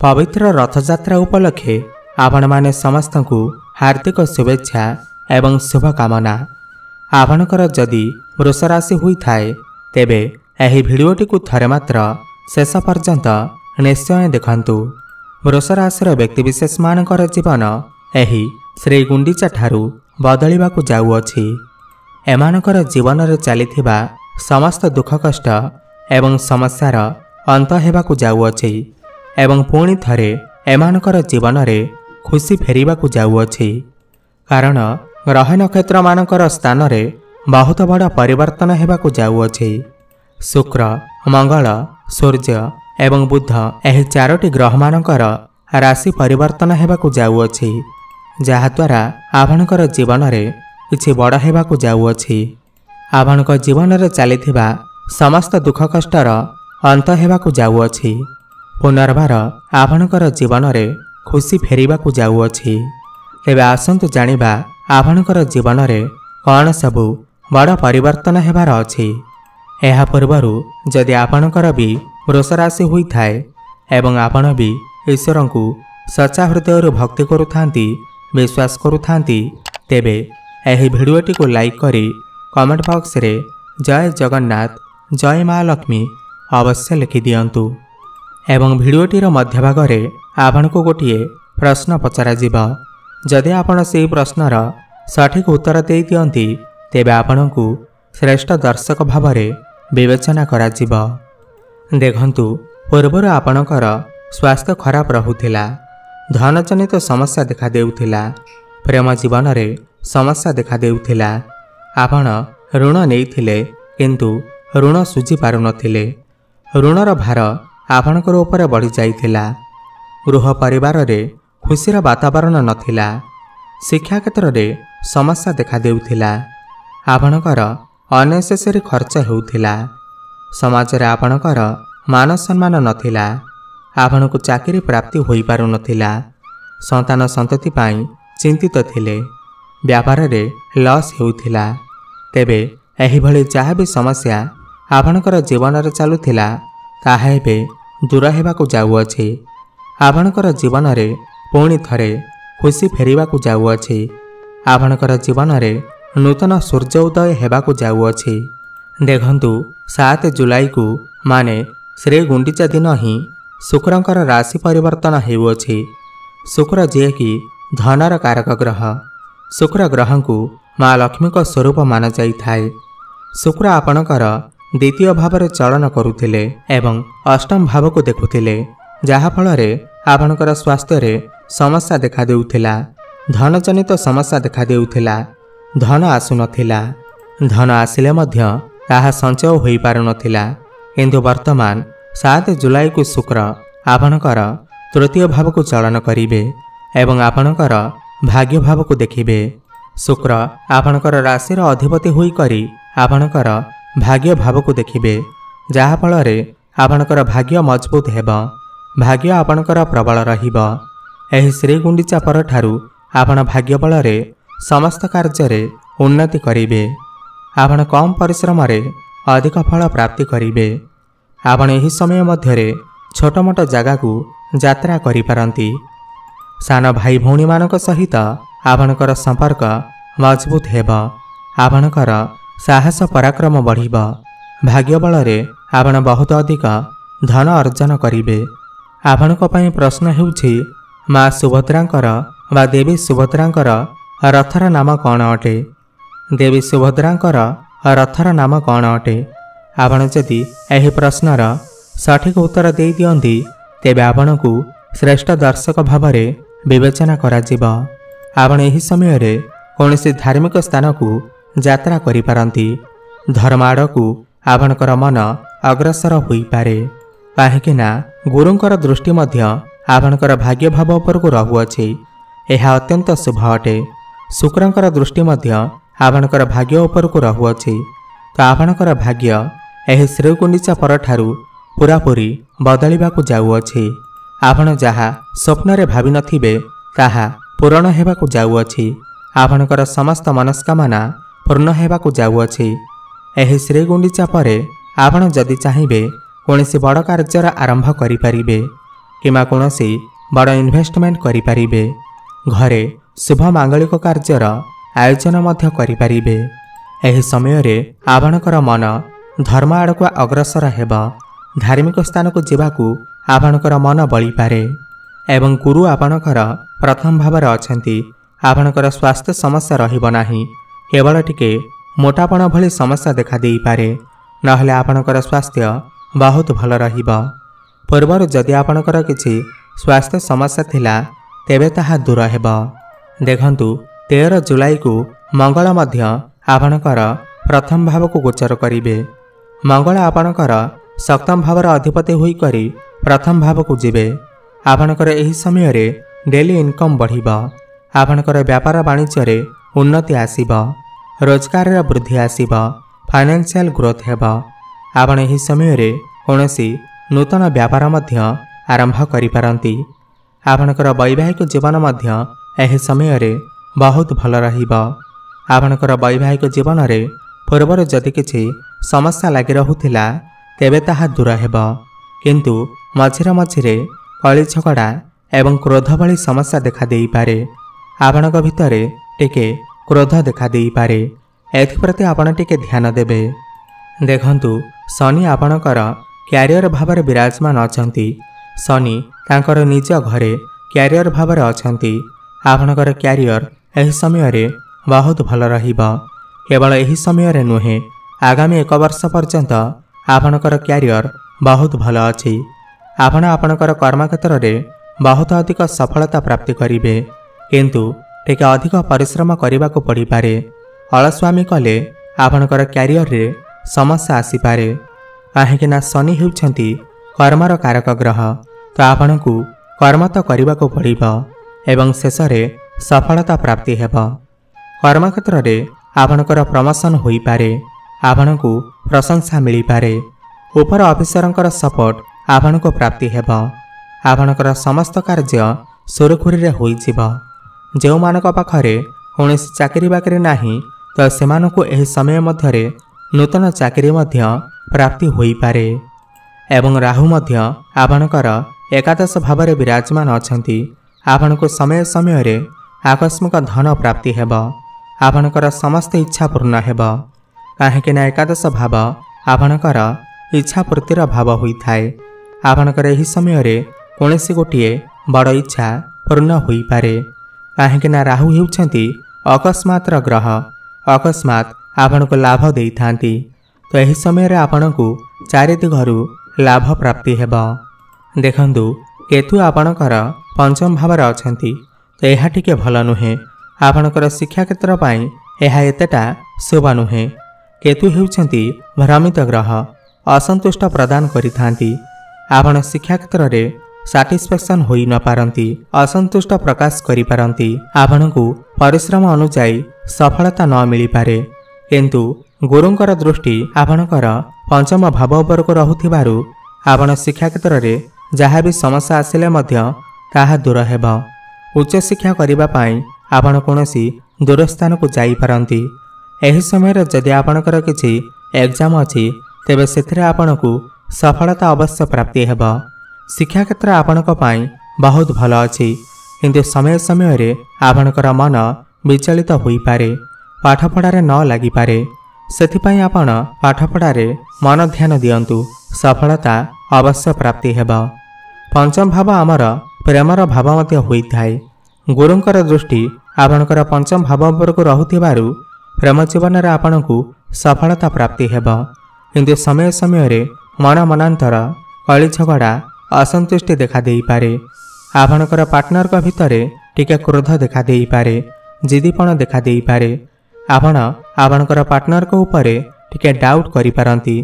पवित्र रथयात्रा उपलक्षे आपण माने समस्त को हार्दिक शुभेच्छा एवं शुभकामना। आपणकर जदि वृष राशि होई थाए तेबे एही भिडियोटी को थरे मात्र शेष पर्यंत निश्चय देखंतु। वृष राशिर व्यक्तिविशेष मानकर जीवन एही श्री गुंडीचा ठारू बदलिबाकु जाउअछि। एमानकर जीवन रे चलिथिबा समस्त दुख कष्ट एवं समस्यार अंत हेबाकु जाउअछि एवं पुणी थरे एमानकर जीवन रे खुशी फेरिबाकु जाउअछि। कारण ग्रह नक्षत्र मानकर स्थान रे बहुत बड़ा परिवर्तन हेबाकु जाउअछि। शुक्र, मंगल, सूर्य एवं बुध एही चारोटी ग्रह मानकर राशि परिवर्तन हेबाकु जाउअछि, जहा द्वारा आपणकर जीवन रे किछि बड़ हेबाकु जाउअछि। आपणक जीवन रे चलिथिबा समस्त दुख कष्टर अंत हेबाकु जाउअछि। पुनर्बार आपणकर जीवन रे खुशी फेरिबाकु जाउअछि। तेबे आसंतु जानिबा आपणकर जीवन रे कौन सबु बड़ परिवर्तन हेबार अछि। एहा पूर्वरु जदि आपणकर भी वृष राशि होई थाए एवं आपण भी ईश्वर को सच्चा हृदय भक्ति करुथांती, विश्वास करुथांती, तेबे एही भिडियोटी को लाइक करी कमेंट बॉक्स रे जय जगन्नाथ, जय माँ लक्ष्मी अवश्य लिखि दियंतु। एवं भिडियोटीर मध्य भाग रे आपण को गोटिए प्रश्न पचरा जिबा। जदि आपण सेही प्रश्नर सठिक उत्तर दे दियंती तेबे आपण को श्रेष्ठ दर्शक भाव रे विवेचना करा जिबा। देखंतु पूर्वर आपणकर स्वास्थ्य खराब रहुथिला, धन जनित समस्या देखा देउथिला, प्रेम जीवन रे समस्या देखा देउथिला, आपण ऋण नेइथिले किंतु ऋण सुझी पारु नथिले, ऋणर भार आपणकर ऊपर बढ़ी जाइथिला, गृह परिवार रे खुशीर वातावरण नथिला, शिक्षा क्षेत्र रे समस्या देखा देउथिला, आपणकर अनेसेसरी खर्च हेउथिला, समाज रे आपणकर मान सम्मान नथिला, आपणको चाकरी प्राप्ति होई पारु नथिला, संतान संतति पाई चिंतित थिले, व्यापार रे लॉस हेउथिला। तेबे एही भली जहा भी समस्या आपणकर जीवन रे चालुथिला ताहा एबे दूर हेबाकु जाउअछि। आपणकर जीवन रे पुणी थरे खुशी फेरिबाकु जाउअछि। आपणकर जीवन रे नूतन सूर्य उदय हेबाकु जाउअछि। देखंतु 7 जुलाई को माने श्री गुंडीचा दिन ही शुक्रंकर राशि परिवर्तन हेउअछि। शुक्र जे कि धनर कारक ग्रह, शुक्र ग्रह को माँ लक्ष्मी को स्वरूप मान जाई थाए। शुक्र आपणकर द्वितीय भाव रे चलन करुथिले एवं अष्टम भाव को देखुथिले, जहा फल रे आपणकर स्वास्थ्य रे समस्या देखा देउथिला, धन जनित समस्या देखा देउथिला, धन आसु नथिला, धन आसिले मध्य ताहा संचय होई पारु नथिला। किंतु वर्तमान 7 जुलाई को शुक्र आपणकर तृतीय भाव को चलन करिवे एवं आपणकर भाग्य भाव को देखिबे। शुक्र आपणकर राशिर अधिपति होई करी आपणकर भाग्य भाव को देखिबे, जहा फल रे आपणकर भाग्य मजबूत हेबा, भाग्य आपणकर प्रबल रहिबा। एही श्री गुंडीचा पर ठारू आपण भाग्य बल रे समस्त कार्य रे उन्नति करिवे। आपण कम परिश्रम रे अधिक फल प्राप्ति करिवे। आपण एही समय मध्य रे छोट मोट जगह को यात्रा करि पारंती। सान भाई भौणी मानक सहित आपणकर संपर्क मजबूत हेबा, आपणकर साहस पराक्रम बढ़िबा। भाग्य बल रे आपण बहुत अधिक धन अर्जन करिवे। आपणक पई प्रश्न हेउछि माँ सुभद्रांकर बा देवी सुभद्रांकर रथर नाम कौन अटे? देवी सुभद्रांकर रथर नाम कौन अटे? आपण जदि एही प्रश्नर सठिक उत्तर दे दियंती तेबे आपणकु श्रेष्ठ दर्शक भाव रे विवेचना करा जिबा। आपण एही समय रे कोनोसी धार्मिक स्थान को यात्रा करि पारंती। धर्म आड़कू आपणकर मन अग्रसर होई पारे, काहेकिना गुरुंकर दृष्टि मध्य आपणकर भाग्य भाव उपर को रहुअछि। एहा अत्यंत शुभ अटे। शुक्रंकर दृष्टि मध्य आपणकर भाग्य उपर को रहुअछि। तो आपणकर भाग्य एही श्री गुंडीचा पर ठारू पूरापूरी बदलिबाकु जाउअछि। आपण जहा स्वप्न रे भाबी नथिबे ताहा पूर्ण हेबाकु जाउअछि। आपणकर समस्त मनस्कामना पूर्ण हेबाकु जाउअछि। एही श्री गुंडीचा परे आपण जदि चाहिबे कोनोसी बड़ कार्यर आरंभ करि परिबे, किंवा कौनसी बड़ इन्वेस्टमेंट करिपारिबे। घरे शुभ मांगलिक कार्यर आयोजन मध्य करिपारिबे। एही समय रे आपणकर मन धर्म आड़क अग्रसर हेबा। धार्मिक स्थान को जीवाकू आपणकर मन बळी पारे एवं गुरु आपणकर प्रथम भाव अछंती। आपणकर स्वास्थ्य समस्या रहिब नाही, केवल टिके मोटापण भली समस्या देखा देई पारे, नहले आपणकर स्वास्थ्य बहुत भल रहिबा। पूर्वर जदि आपणकर किछि स्वास्थ्य समस्या थिला तेबे ताहा दूर हेबा। देखंतु 13 जुलाई को मंगल मध्य आपणकर प्रथम भाव को गोचर करिवे। मंगल आपणकर सप्तम भावर अधिपति होई करी प्रथम भाव को जिवे। आपणकर एही समय रे डेली इनकम बढ़िबा। आपणकर व्यापार वाणिज्य रे उन्नति आसीबा, रोजगार रे वृद्धि आसीबा, फाइनेंशियल ग्रोथ हेबा। आपण एही समय रे कोनोसी नूतन व्यापार मध्य आरंभ करि पारंती। आपणकर वैवाहिक जीवन मध्य एही समय रे बहुत भल रहिबा। आपणकर वैवाहिक जीवन रे पूर्वर जदि किछि समस्या लागि रहुथिला तेबे ताहा दूर हेबा, किंतु मझिरे मझिरे कली झगड़ा एवं क्रोध भली समस्या देखा देई पारे। आपणक भितरे टिके क्रोध देखा देई पारे, एथिप्रति आपण टिके ध्यान देबे। देखंतु शनि आपणकर क्यारियर भावरे विराजमान अछंती। शनि तांकर निज घरे क्यारियर भावरे अछंती। आपणकर क्यारियर एही समय रे बहुत भल रहिबा। केवल एही समय रे नुहे, आगामी 1 वर्ष पर्यंत आपणकर क्यारियर बहुत भल अछि। आपण आपणकर कर्म क्षेत्र रे बहुत अधिक सफलता प्राप्ति करिवे, किंतु टिके अधिक परिश्रम करने को पड़ी पारे। अलस्वामी कले आपणकर क्यारियर रे समस्या आसी पारे, काहेकि ना शनि हेउछंती कर्मर कारक ग्रह। तो आपणकू कर्म तो करने को पड़िबा एवं शेष रे सफलता प्राप्ति हेबा। कर्म क्षेत्र रे आपणकर प्रमोशन होई पारे, आपणकू प्रशंसा मिली पारे, ऊपर ऑफिसरंकर सपोर्ट आपणको प्राप्ति हेबा। आपणकर समस्त कार्य सुरखुरी रे होई जिबा। जेउ मानक पाखरे कोनोसी चाकरी बाकरी नाही तो सेमानकू एही समय मध्यरे नूतन चाकरी मध्य प्राप्ति होई पारे। एवं राहु मध्य आपणकर एकादश भावरे विराजमान अछंती। आपणको समय समय रे आकस्मिक धन प्राप्ति हेबा। आपणकर समस्त इच्छा पूर्ण हेबा, काहेकि ना एकादश भाव आपणकर इच्छा पूर्तिर भाव होई थाए। आपणकर एही समय रे कोनोसी गोटिए बड़ इच्छा पूर्ण होई पारे, काहेकि ना राहु हेउछंती अकस्मात ग्रह। अकस्मात आपणको लाभ देई थांती। तो एही समय रे आपणकू चारि दिगरु लाभ प्राप्ति हेबा। देखंतु केतु आपणकर पंचम भावरे अछंती, तो एहा टिके भल नुहे। आपणकर शिक्षा क्षेत्र पाई एहा एतेटा शुभ नुहे। केतु हेउछंती भ्रमित ग्रह, असंतुष्ट प्रदान करिथांती। आपण शिक्षा क्षेत्र रे सैटिस्फैक्शन होई न पारंती, असंतुष्ट प्रकाश करि पारंती। आपणकू परिश्रम अनुसार सफलता न मिली पारे, किंतु गुरुंकर दृष्टि आपणकर पंचम भाव उपर को रहुथिबारु आपण शिक्षा क्षेत्र रे जहाँ भी समस्या आसिले मध्य ताहा दूर हेबा। उच्च शिक्षा करिबा पाई आपण कोनोसी दूर स्थान को जाई पारंती। एही समय रे जदि आपणकर किछि एग्जाम अछि तेबे सेथिरे आपणकू सफलता अवश्य प्राप्ति हेबा। शिक्षा क्षेत्र आपणक पाई बहुत भल अछि, किंतु समय समय रे आपणकर मन विचलित होई पारे, पाठपढ़ारे न लागि पारे। सेथिपाई आपण पाठपढ़ारे मन ध्यान दियंतु, सफलता अवश्य प्राप्ति हेबा। पंचम भाव आमर प्रेमर भाव मध्य होई थाए। गुरुंकर दृष्टि आपणकर पंचम भाव उपर को रहुथिबारु प्रेम जीवन रे आपणकू सफलता प्राप्ति हेबा, किंतु समय समय रे मन मनांतर कली झगड़ा असंतुष्टि देखा देई पारे। आपणकर पार्टनर का भितरे टिके क्रोध देखा देई पारे, जिदीपण देखा देई पारे। आपण आपणकर पार्टनर को ऊपरे टिके डाउट करि पारंती,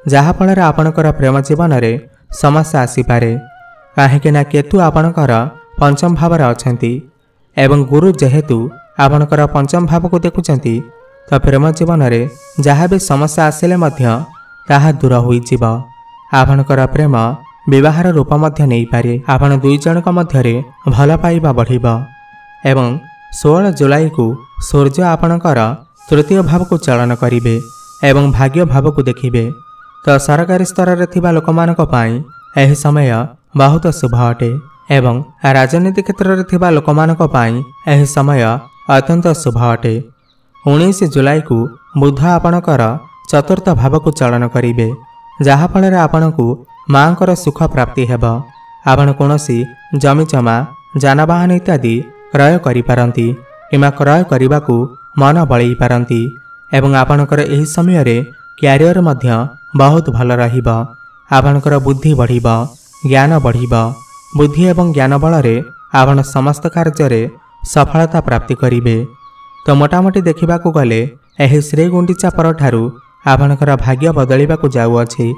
जहा फल रे आपणकर प्रेम जीवन रे समस्या आसी पारे, काहेकि ना केतु आपणकर पंचम भावरे अछंती एवं गुरु जेहेतु आपणकर पंचम भाव को देखुचंती, तो प्रेम जीवन रे जहा भी समस्या आसिले मध्य ताहा दूर होई जिबा। आपणकर प्रेम विवाहर रूप मध्य नहीं पारे। आपण दुई जनक मध्यरे भल पाइबा बढ़िबा एवं 16 जुलाई को सूर्य आपणकर तृतीय भाव को चलन करिवे एवं भाग्य भाव को देखिबे। तो सरकारी स्तर रे थिबा लोकमानक पाई एही समय बहुत शुभ अटे एवं राजनीति क्षेत्र में थिबा लोकमानक पई एही समय अत्यंत शुभ अटे। 19 जुलाई को बुध आपणकर चतुर्थ भाव को चलन करेंगे जहाँफल आपणकु माँकर सुख प्राप्ति हेब। आपण कौनसी जमीजमा जानवाहन इत्यादि क्रय करिपारंती किंवा क्रय करने को मन बलई पारंती एवं आपणकर एही समय रे क्यारियर मध्य बहुत भल रहिब। आपणकर बुद्धि बढ़िब, ज्ञान बढ़िब। बुद्धि एवं ज्ञान बल रे आपण समस्त कार्य सफलता प्राप्ति करिवे। तो मोटामोटी देखा गले एही श्री गुंडीचा पर ठारू आपणकर भाग्य बदलिबाकू जाउअछि।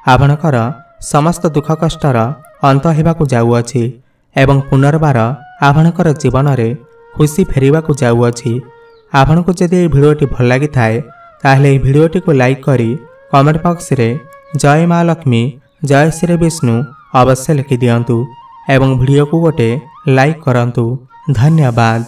आपणकर समस्त दुख कष्टर अंत हेबाकू जाउअछि एवं पुनर्बार आपणकर जीवन रे खुशी फेरिबाकू जाउअछि। आपनको जदि ये भिडियोटी भल लगी थाए ताहले ये भिडियोटी को लाइक करी कमेंट बॉक्स रे जय माँ लक्ष्मी जय श्री विष्णु अवश्य लिखि दियंतु एवं भिडियो को गोटे लाइक करंतु। धन्यवाद।